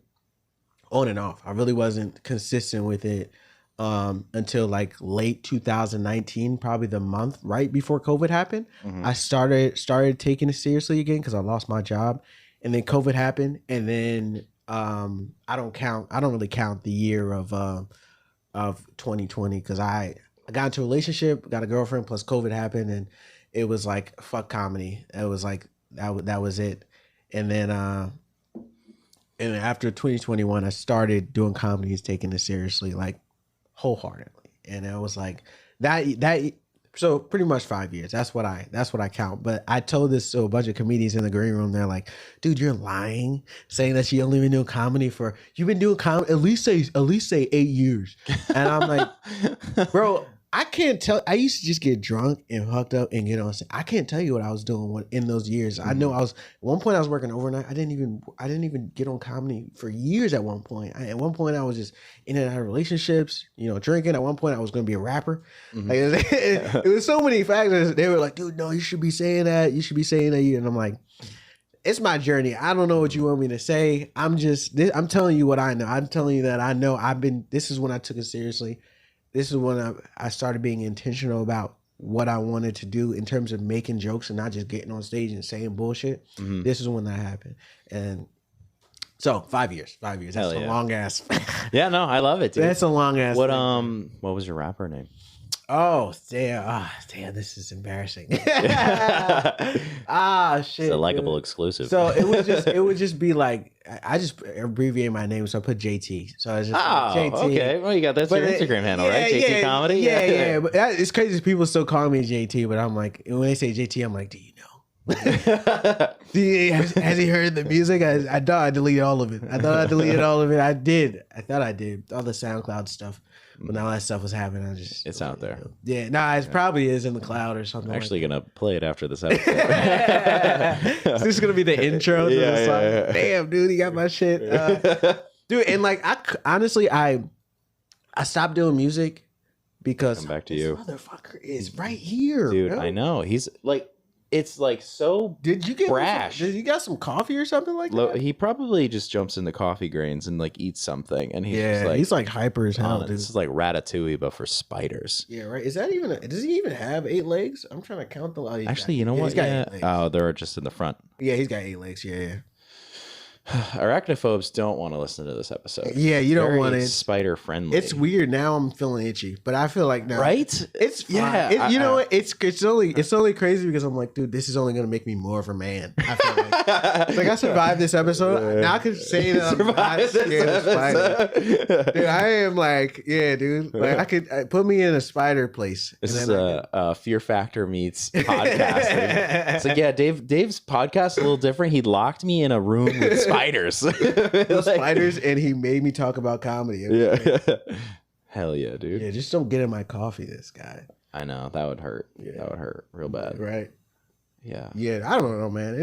on and off. I really wasn't consistent with it until late 2019, probably the month right before COVID happened. I started taking it seriously again because I lost my job, and then COVID happened, and then I don't really count the year of 2020 because I got into a relationship, got a girlfriend, plus COVID happened, and it was like fuck comedy. It was like that was it. And then after 2021, I started doing comedies, taking it seriously, wholeheartedly. And it was like that. So pretty much 5 years. That's what I count. But I told this to a bunch of comedians in the green room. They're like, "Dude, you're lying, saying that you only been doing comedy you've been doing comedy at least say 8 years." And I'm like, bro, I can't tell. I used to just get drunk and hooked up and get on stage. I can't tell you what I was doing in those years. I know at one point I was working overnight. I didn't even get on comedy for years. At one point, I was just in and out of relationships, drinking. At one point, I was going to be a rapper. It was so many factors. They were like, "Dude, no, you should be saying that. You should be saying that." And I'm like, it's my journey. I don't know what you want me to say. I'm telling you what I know. I'm telling you that I know. This is when I took it seriously. This is when I started being intentional about what I wanted to do in terms of making jokes and not just getting on stage and saying bullshit. This is when that happened. And so 5 years. That's a long ass. Yeah, no, I love it, dude. That's a long ass. What was your rapper name? Oh, damn. This is embarrassing. Shit. It's a Likable exclusive. So it would just be I just abbreviate my name, so I put JT. So I just JT. Okay. Well, you got that's your Instagram handle, right? JT Comedy? Yeah. But it's crazy. People still call me JT, but I'm like, when they say JT, I'm like, do you know? Has he heard the music? I thought I deleted all of it. I did. I thought I did. All the SoundCloud stuff. When all that stuff was happening, it's out there. Yeah, no, it probably is in the cloud or something. I'm actually gonna play it after this episode. This is gonna be the intro to the song. Yeah. Damn, dude, you got my shit, dude. And I stopped doing music because come back to you. Motherfucker is right here, dude. bro. I know he's it's like so Did you get brash. Did you got some coffee or something like that? He probably just jumps into coffee grains and like eats something, and He's like hyper as hell, dude. This is like Ratatouille, but for spiders. Yeah, right. Is that even? Does he even have 8 legs? I'm trying to count the. Actually, you know what? He's got 8 legs. Oh, they're just in the front. Yeah, he's got 8 legs. Yeah. Arachnophobes don't want to listen to this episode. Yeah, you don't Very want it. Spider friendly. It's weird. Now I'm feeling itchy, but I feel like now, right? It's fine. Yeah. You know what? It's only crazy because I'm like, dude, this is only gonna make me more of a man. I feel like I survived this episode. Now I could say that I'm not scared of spiders. Dude, I am like, yeah, dude. Like I could put me in a spider place. This is a Fear Factor meets podcasting. It's like, yeah, Dave's podcast is a little different. He locked me in a room with spiders. Spiders, and he made me talk about comedy. Yeah. Hell yeah, dude. Yeah, just don't get in my coffee, this guy. I know, that would hurt. Yeah. That would hurt real bad. Right. Yeah. Yeah, I don't know, man.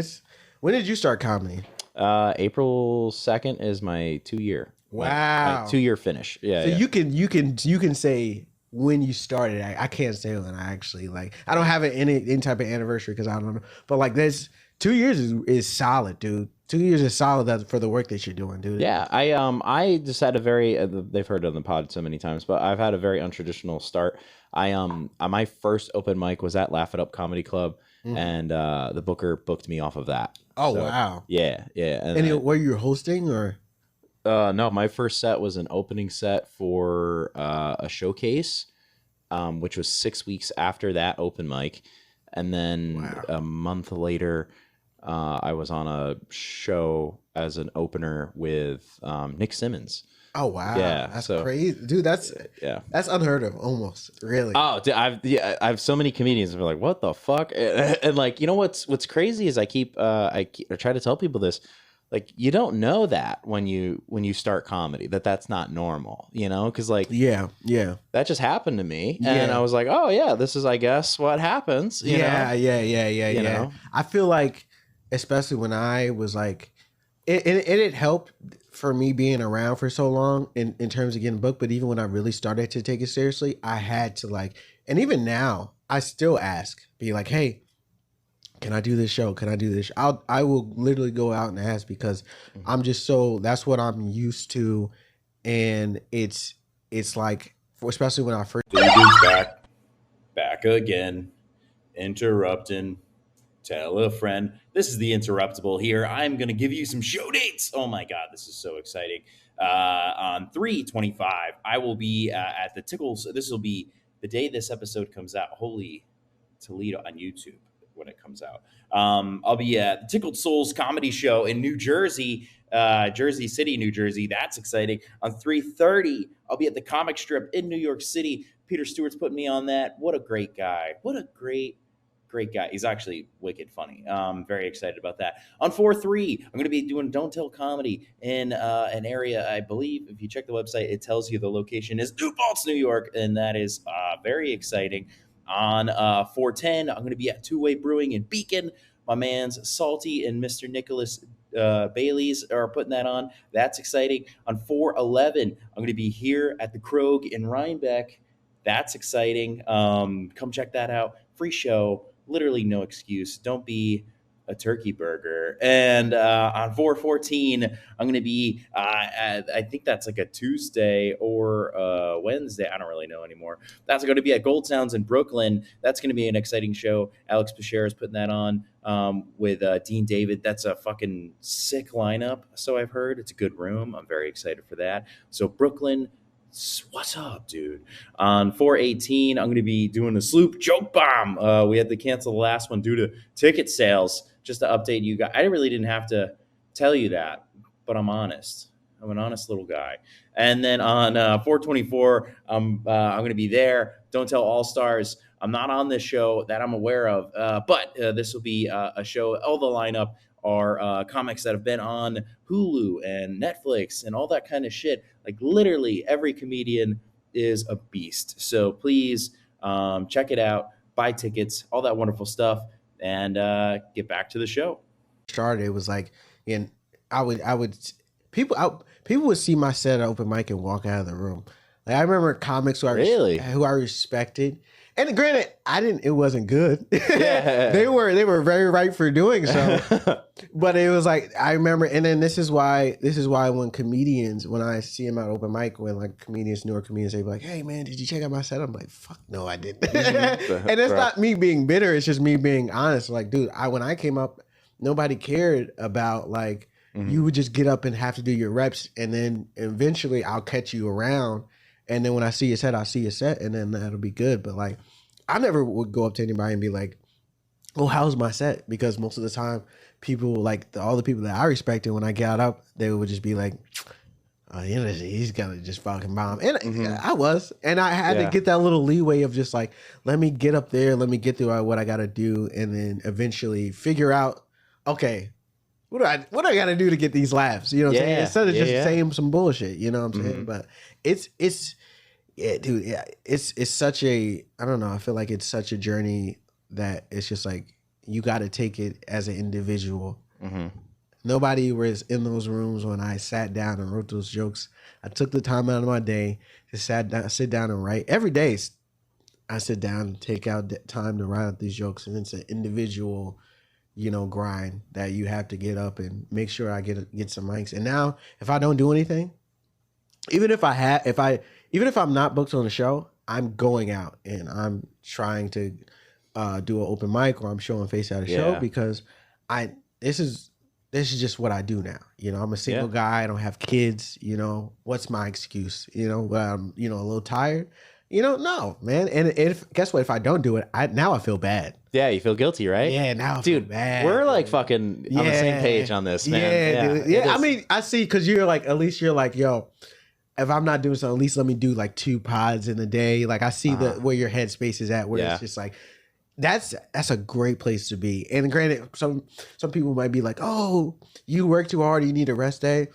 When did you start comedy? April 2nd is my 2-year. Wow. My 2-year finish. Yeah. So yeah. you can say when you started. I can't say when I actually I don't have any type of anniversary because I don't know. But like this 2 years is solid, dude. 2 years is solid for the work that you're doing, dude. Yeah, I just had a very they've heard it on the pod so many times, but I've had a very untraditional start. My first open mic was at Laugh It Up Comedy Club, and the booker booked me off of that. Oh, So, wow. Yeah. And were you hosting or? No, my first set was an opening set for a showcase, which was 6 weeks after that open mic, and then a month later. I was on a show as an opener with Nick Simmons. Oh wow! Yeah, that's crazy, dude. That's unheard of, almost. Really? Oh, dude, I have so many comedians that are like, "What the fuck?" And like, you know what's crazy is I try to tell people this, like, you don't know that when you start comedy that's not normal, you know, because like yeah, that just happened to me, and I was like, oh yeah, this is I guess what happens. You know? You know? I feel like. Especially when I was like, it helped for me being around for so long in terms of getting booked. But even when I really started to take it seriously, I had to and even now I still be like, hey, can I do this show? Can I do this? I will literally go out and ask because I'm just that's what I'm used to. And it's like, especially when I first. David's back again, interrupting. Tell a friend. This is the Interruptible here. I'm going to give you some show dates. Oh my God, this is so exciting. On 3/25, I will be at the Tickles. This will be the day this episode comes out. Holy Toledo on YouTube when it comes out. I'll be at the Tickled Souls comedy show in New Jersey, Jersey City, New Jersey. That's exciting. On 3/30, I'll be at the Comic Strip in New York City. Peter Stewart's putting me on that. What a great guy. What a great guy. He's actually wicked funny. Very excited about that. On 4/3, I'm going to be doing Don't Tell Comedy in an area, I believe, if you check the website, it tells you the location is New Paltz, New York, and that is very exciting. On 4/10, I'm going to be at Two Way Brewing in Beacon. My man's Salty and Mr. Nicholas Bailey's are putting that on. That's exciting. On 4/11, I'm going to be here at the Krog in Rhinebeck. That's exciting. Come check that out. Free show. Literally no excuse. Don't be a turkey burger. And on 4/14, I'm going to be, I think that's like a Tuesday or Wednesday. I don't really know anymore. That's going to be at Gold Sounds in Brooklyn. That's going to be an exciting show. Alex Bashir is putting that on with Dean David. That's a fucking sick lineup. So I've heard. It's a good room. I'm very excited for that. So Brooklyn, what's up, dude? On 4/18, I'm going to be doing the Sloop Joke Bomb. We had to cancel the last one due to ticket sales. Just to update you guys, I really didn't have to tell you that, but I'm honest. I'm an honest little guy. And then on 4/24, I'm going to be there. Don't Tell All Stars. I'm not on this show that I'm aware of, but this will be a show. All the lineup are comics that have been on Hulu and Netflix and all that kind of shit. Like literally every comedian is a beast. So please check it out, buy tickets, all that wonderful stuff, and get back to the show. Started, it was like, people would see my set at open mic and walk out of the room. Like I remember comics Really? who I respected. And granted, it wasn't good. Yeah. They were very right for doing so. But it was like I remember, and then this is why when I see them at open mic, when like newer comedians, they be like, "Hey man, did you check out my set?" I'm like, "Fuck no, I didn't." And it's not me being bitter; it's just me being honest. Like, dude, when I came up, nobody cared about like you would just get up and have to do your reps, and then eventually I'll catch you around. And then when I see your set, I'll see your set, and then that'll be good. But like, I never would go up to anybody and be like, "Oh, how's my set?" Because most of the time, people like all the people that I respected when I got up, they would just be like, "Oh, he's gonna just fucking bomb." And I was, and I had to get that little leeway of just like, let me get up there, let me get through what I got to do, and then eventually figure out, okay, what do I got to do to get these laughs? You know what I'm saying? Instead of just saying some bullshit, you know what I'm saying? But it's such a, I don't know, I feel like it's such a journey that it's just like, you got to take it as an individual. Nobody was in those rooms when I sat down and wrote those jokes. I took the time out of my day to sit down and write. Every day I sit down and take out time to write out these jokes, and it's an individual, grind that you have to get up and make sure I get some mics. And now, if I don't do anything, even if I'm not booked on the show, I'm going out and I'm trying to do an open mic, or I'm showing face at a show, because this is just what I do now. I'm a single guy. I don't have kids. What's my excuse? I'm a little tired. No, man. And guess what? If I don't do it, now I feel bad. Yeah, you feel guilty, right? Yeah, now I feel bad. We're like fucking on the same page on this, man. Yeah, dude. Yeah, I mean, I see, because at least you're like, yo, if I'm not doing something, at least let me do like 2 pods in a day. Like I see where your headspace is at, where it's just like, that's a great place to be. And granted, some people might be like, oh, you work too hard, you need a rest day.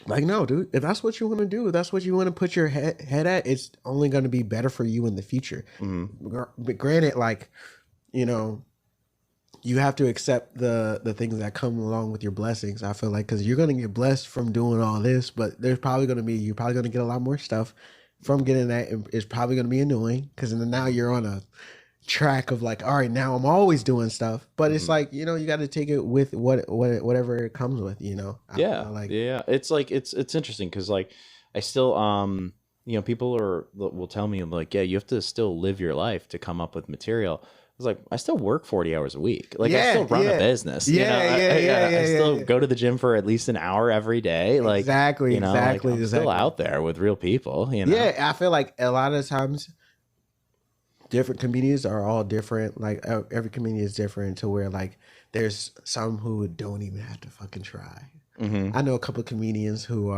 Like, no, dude, if that's what you want to do, if that's what you want to put your head at, it's only going to be better for you in the future. But granted, like, you have to accept the things that come along with your blessings. I feel like, because you're going to get blessed from doing all this, but you're probably going to get a lot more stuff from getting that. And it's probably going to be annoying, because now you're on a track of like, all right, now I'm always doing stuff. But it's like, you got to take it with whatever it comes with, It's like, it's interesting, because like I still people will tell me like, yeah, you have to still live your life to come up with material. I was like, I still work 40 hours a week. Like I still run a business. I still go to the gym for at least an hour every day. Like exactly. I'm still out there with real people. Yeah, I feel like a lot of times different comedians are all different. Like every comedian is different, to where like there's some who don't even have to fucking try. I know a couple of comedians who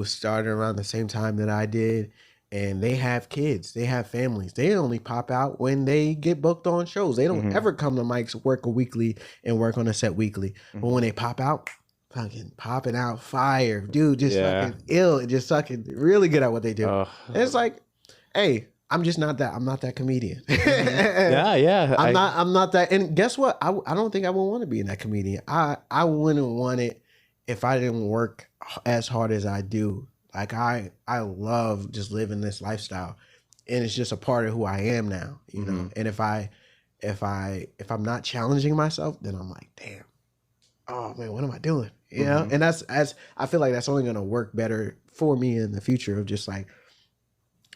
started around the same time that I did, and they have kids, they have families. They only pop out when they get booked on shows. They don't ever come to mics, work a weekly, and work on a set weekly. But when they pop out, fucking popping out fire, dude, just fucking ill, just fucking really good at what they do. And it's like, hey, I'm not that comedian. I'm not that. And guess what? I don't think I would want to be in that comedian. I wouldn't want it if I didn't work as hard as I do. Like I love just living this lifestyle, and it's just a part of who I am now, And if I'm not challenging myself, then I'm like, damn, oh man, what am I doing? And that's I feel like that's only gonna work better for me in the future, of just like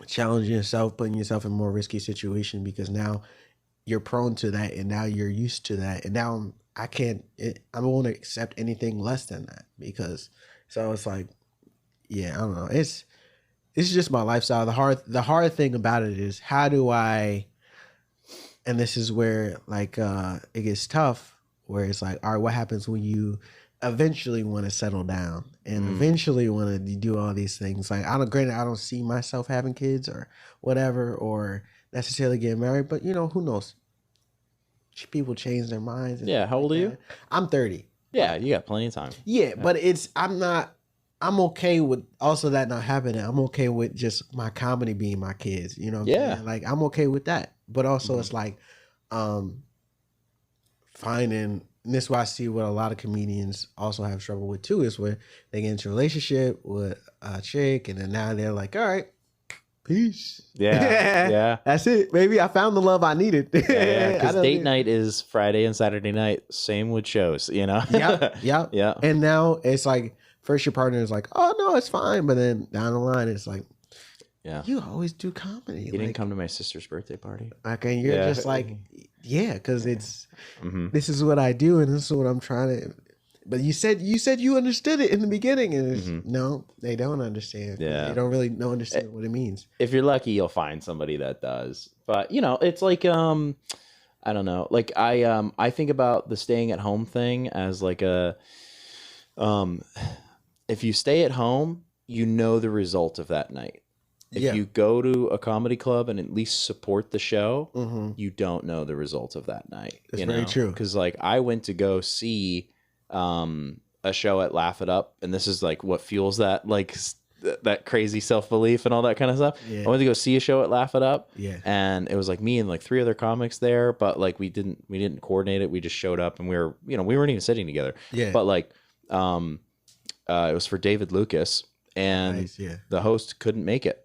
challenging yourself, putting yourself in more risky situation, because now you're prone to that, and now you're used to that, and now I won't accept anything less than that, because so it's like, yeah, I don't know. It's just my lifestyle. The hard thing about it is, how do I, and this is where like it gets tough, where it's like, all right, what happens when you eventually want to settle down and eventually want to do all these things? Like, I don't see myself having kids or whatever, or necessarily getting married, but who knows? People change their minds. Yeah. How old are you? I'm 30. Yeah. You got plenty of time. Yeah. But I'm okay with also that not happening. I'm okay with just my comedy being my kids. You know what I'm saying? Like, I'm okay with that. But also it's like finding and this is why I see what a lot of comedians also have trouble with too, is where they get into a relationship with a chick, and then now they're like, all right, peace. Yeah, yeah. That's it. Maybe I found the love I needed. Yeah, because date night is Friday and Saturday night. Same with shows, you know? Yep. Yeah. And now it's like, first your partner is like, oh, no, it's fine. But then down the line, it's like, Yeah. you always do comedy. You didn't come to my sister's birthday party. Okay, you're Yeah. just like, yeah, because it's, Mhm. this is what I do and this is what I'm trying to. But you said you understood it in the beginning, and it's, no, they don't understand. Yeah. They don't really understand what it means. If you're lucky, you'll find somebody that does. But you know, it's like I don't know. Like I think about the staying at home thing as like a if you stay at home, you know the result of that night. If you go to a comedy club and at least support the show, you don't know the result of that night. That's very true. Because like I went to go see a show at Laugh It Up, and this is like what fuels that like that crazy self-belief and all that kind of stuff. I went to go see a show at Laugh It Up, and it was like me and like 3 other comics there, but like we didn't coordinate it. We just showed up, and we weren't even sitting together. But like it was for David Lucas, and the host couldn't make it.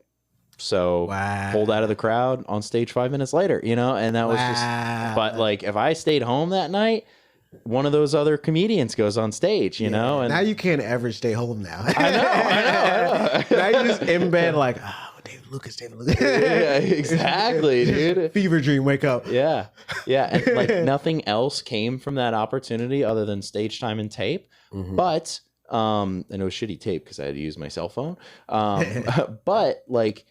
So pulled out of the crowd on stage 5 minutes later, and that was just, but like if I stayed home that night, one of those other comedians goes on stage, and now you can't ever stay home now. I know. Now you're just in bed like, oh, David Lucas. Yeah, exactly, dude. Fever dream, wake up. Yeah. And like nothing else came from that opportunity other than stage time and tape. But, and it was shitty tape because I had to use my cell phone. But like,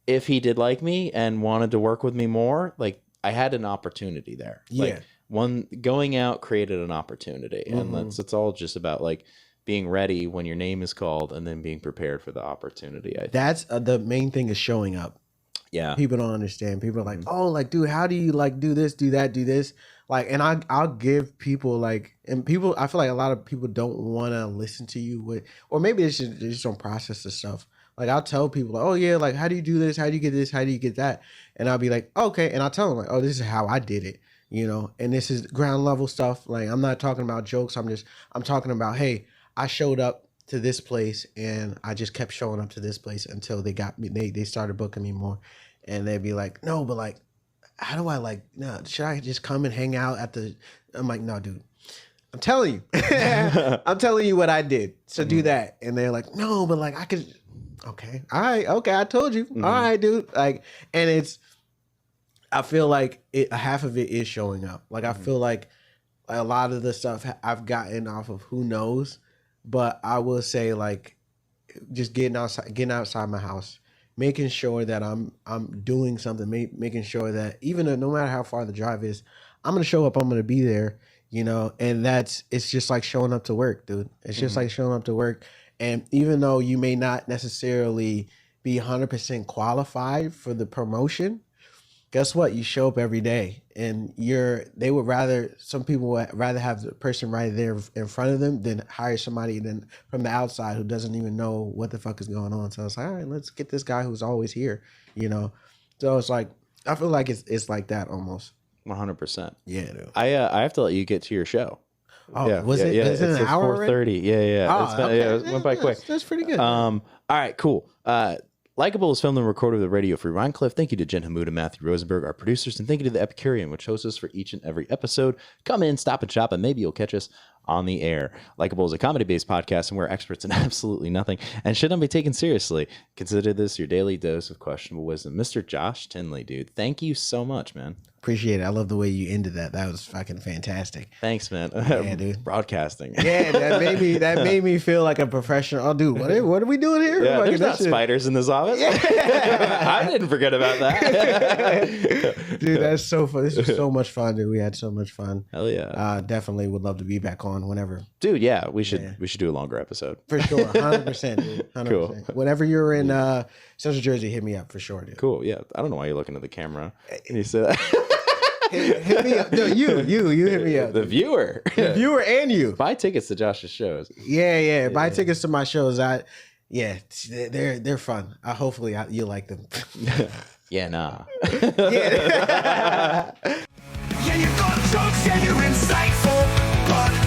if he did like me and wanted to work with me more, like I had an opportunity there. Like, one going out created an opportunity, and it's all just about like being ready when your name is called and then being prepared for the opportunity. I think. That's the main thing, is showing up. Yeah, people don't understand. People are like, oh, like, dude, how do you like do this, do that, do this? Like, and I'll give people like, and people, I feel like a lot of people don't want to listen to you with, or maybe they just don't process the stuff. Like I'll tell people, like, oh yeah, like how do you do this? How do you get this? How do you get that? And I'll be like, okay, and I'll tell them like, oh, this is how I did it. And this is ground level stuff. Like, I'm not talking about jokes. I'm talking about, hey, I showed up to this place and I just kept showing up to this place until they got me. They started booking me more, and they'd be like, no, but like, how do I like, no, should I just come and hang out at the, I'm like, no, dude, I'm telling you, I'm telling you what I did. So do that. And they're like, no, but like I could, okay. All right. Okay. I told you. All right, dude. Like, and I feel like half of it is showing up. Like I feel like a lot of the stuff I've gotten off of who knows, but I will say like just getting outside my house, making sure that I'm doing something, making sure that even though no matter how far the drive is, I'm gonna show up. I'm gonna be there. And it's just like showing up to work, dude. It's just like showing up to work. And even though you may not necessarily be 100% qualified for the promotion, guess what? You show up every day, and some people would rather have the person right there in front of them than hire somebody from the outside who doesn't even know what the fuck is going on. So it's like, all right, let's get this guy who's always here, So it's like, I feel like it's like that almost. 100%. Yeah, dude. I have to let you get to your show. Oh, yeah, was it? Is it an hour? 4:30. Yeah. Oh, It went by quick. That's pretty good. All right, cool. Likable is filmed and recorded with Radio Free Rhinecliff. Thank you to Jen Hammoud and Matthew Rosenberg, our producers, and thank you to the Epicurean, which hosts us for each and every episode. Come in, stop and shop, and maybe you'll catch us on the air. Likable is a comedy-based podcast, and we're experts in absolutely nothing and should not be taken seriously. Consider this your daily dose of questionable wisdom. Mr. Josh Tinley, dude, thank you so much, man. Appreciate it. I love the way you ended that. That was fucking fantastic. Thanks, man. Yeah, dude. Broadcasting. Yeah, that made me feel like a professional. Oh, dude, what are we doing here? Yeah, Fucking there's not spiders in this office. I didn't forget about that. Dude, that's so fun. This was so much fun, dude. We had so much fun. Hell yeah. Definitely would love to be back on whenever. Dude, yeah, we should do a longer episode. For sure. 100%, dude. 100%. Cool. Whenever you're in Central Jersey, hit me up for sure, dude. Cool, yeah. I don't know why you're looking at the camera. You said that. Hit me up. No, you hit me up. The viewer. The viewer and you. Buy tickets to Josh's shows. Yeah. Buy tickets to my shows. They're fun. Hopefully you like them. Yeah, nah. Yeah. Yeah, you got jokes, yeah, you're insightful, but